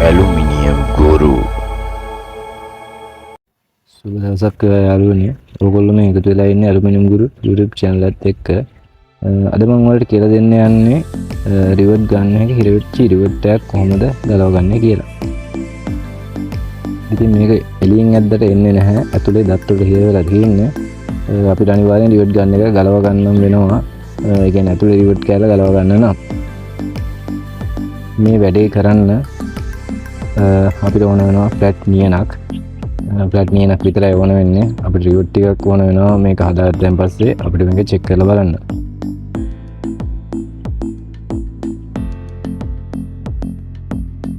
Aluminium ගොරු. සුබ දවසක් යාළුවනේ. ඔයගොල්ලෝ මේ එකතු වෙලා ඉන්නේ ඇලුමිනියම් ගුරු YouTube channel එකත් එක්ක. අද මම ඔයාලට කියලා දෙන්න යන්නේ රිවර්ට් ගන්න එක හිරවෙච්ච රිවර්ට් එකක් කොහොමද ගලවගන්නේ කියලා. ඉතින් මේක එළියෙන් ඇද්දට එන්නේ නැහැ. ඇතුලේ දත් වල හිර වෙලා තියෙන්නේ. අපිට අනිවාර්යෙන් රිවර්ට් ගන්න එක ගලව ගන්නම් වෙනවා. ඒ කියන්නේ ඇතුලේ රිවර්ට් කෑල්ල ගලව ගන්න නම් මේ වැඩේ කරන්න අපිට ඕන වෙනවා ෆ්ලැට් නියනක්. ෆ්ලැට් නියනක් විතරයි ඕන වෙන්නේ. අපිට රිවර්ට් ටිකක් ඕන වෙනවා. මේක හදාගත්තන් පස්සේ අපිට මේක චෙක් කරලා බලන්න.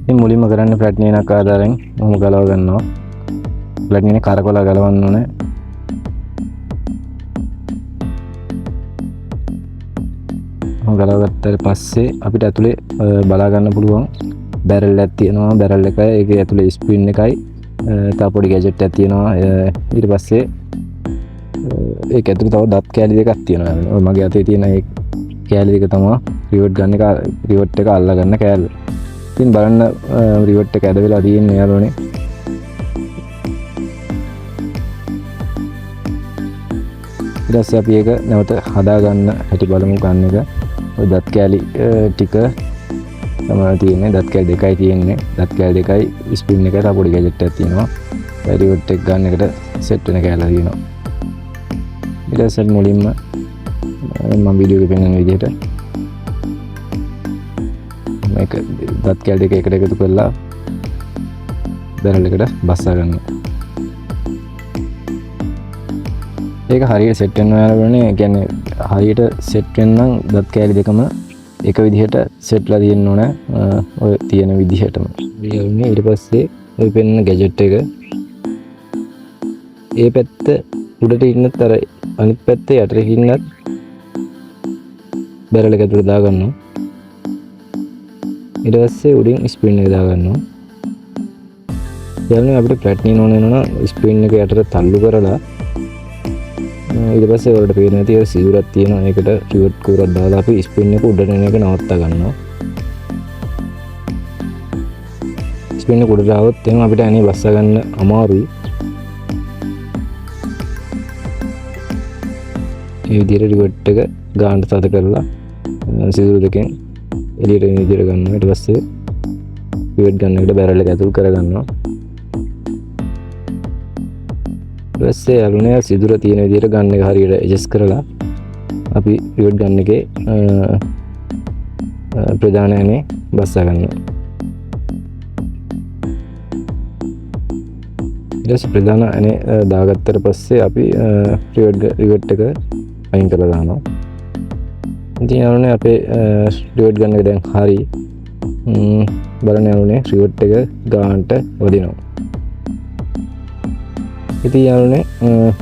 ඉතින් මුලින්ම කරන්නේ ෆ්ලැට් නියනක් ආධාරයෙන් මොහොම ගලව ගන්නවා. ෆ්ලැට් නියන කරකවලා ගලවන්න ඕනේ. ගලවගත්තට පස්සේ අපිට ඇතුලේ බලා ගන්න පුළුවන් බැරල් එකක් තියෙනවා. බැරල් එකයි ඒකේ ඇතුලේ ස්ප්‍රින් එකයි තව පොඩි ගැජට් එකක් තියෙනවා. ඊට පස්සේ ඒක ඇතුලේ තව දත් කෑලි දෙකක් තියෙනවා. ඔය මගේ අතේ තියෙන ඒ කෑලි දෙක තමයි රිවර්ට් ගන්න එක රිවර්ට් එක අල්ලා ගන්න කෑල්ල. ඉතින් බලන්න රිවර්ට් එක ඇද වෙලා තියෙන්නේ යාළුවනේ. ඊට පස්සේ අපි ඒක නැවත හදා ගන්න හැටි බලමු ගන්න එක. ඔය දත් කෑලි ටික තමයි තියෙන්නේ. දත් කෑලි දෙකයි තියෙන්නේ. දත් කෑලි දෙකයි ස්ප්‍රින් එකයි තව පොඩි ගැජට් එකක් තියෙනවා. රිවර්ට් එක ගන්න එකට සෙට් වෙන කෑල්ල තියෙනවා. ඊට පස්සේ මුලින්ම මම වීඩියෝ එකේ පෙන්වන විදිහට මේක දත් කෑලි දෙක එකට එකතු කරලා බැරල් එකට බස්සා ගන්නවා. ඒක හරියට සෙට් වෙනවා යාළුවනේ. ඒ කියන්නේ හරියට සෙට් වෙන්න නම් දත් කෑලි දෙකම එක විදිහට සෙට්ලා තියෙන්න ඕන. ඔය තියෙන විදිහටම. යාළුවනේ ඊට පස්සේ ඔය පෙන්න ගැජට් එක ඒ පැත්ත උඩට ඉන්නත් අර අනිත් පැත්තේ යටට ඉන්නත් බැරල් එක ඇතුලට දා ගන්නවා. ඊට පස්සේ උඩින් ස්ප්‍රින් එක දා ගන්නවා. යාළුවනේ අපිට ෆ්ලැට් නියන ඕන වෙනවා නම් ස්ප්‍රින් එක යටට තල්ලු කරලා ඊට පස්සේ වලට පේන ඇති ඒ සිදුරක් තියෙනවා. ඒකට රිවර්ට් කූරක් දාලා අපි ස්ප්‍රින් එක උඩට එන එක නවත්තා ගන්නවා. ස්ප්‍රින් එක උඩට ආවොත් එහෙනම් අපිට අනේ බස්සා ගන්න අමාරුයි. මේ විදිහට රිවර්ට් එක ගානට තද කරලා සිදුරු දෙකෙන් එළියට එන විදිහට ගන්නවා. ඊට පස්සේ රිවර්ට් ගන්න එකට බැරල් එක ඇතුල් කර ගන්නවා. ඊපස්සේ යාළුවනේ සිදුර තියෙන විදිහට ගන්න එක හරියට ඇඩ්ජස්ට් කරලා අපි රිවර්ට් ගන්න එකේ ප්‍රධාන ඇනේ බස්සා ගන්නවා. ඊට පස්සේ ප්‍රධාන ඇනේ දාගත්තට පස්සේ අපි රිවර්ට් එක අයින් කරලා දානවා. ඉතින් යාළුවනේ අපේ රිවර්ට් ගන්න එක දැන් හරි. බලන්න යාළුවනේ රිවර්ට් එක ගානට වදිනවා. ඉතින් යාළුවනේ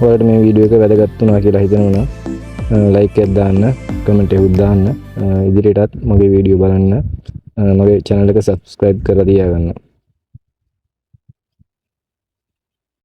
ඔයාලට මේ වීඩියෝ එක වැදගත් වුණා කියලා හිතනවා නම් ලයික් එකක් දාන්න, කමෙන්ට් එකක් දාන්න. ඉදිරියටත් මගේ වීඩියෝ බලන්න මගේ channel එක subscribe කරලා තියාගන්න.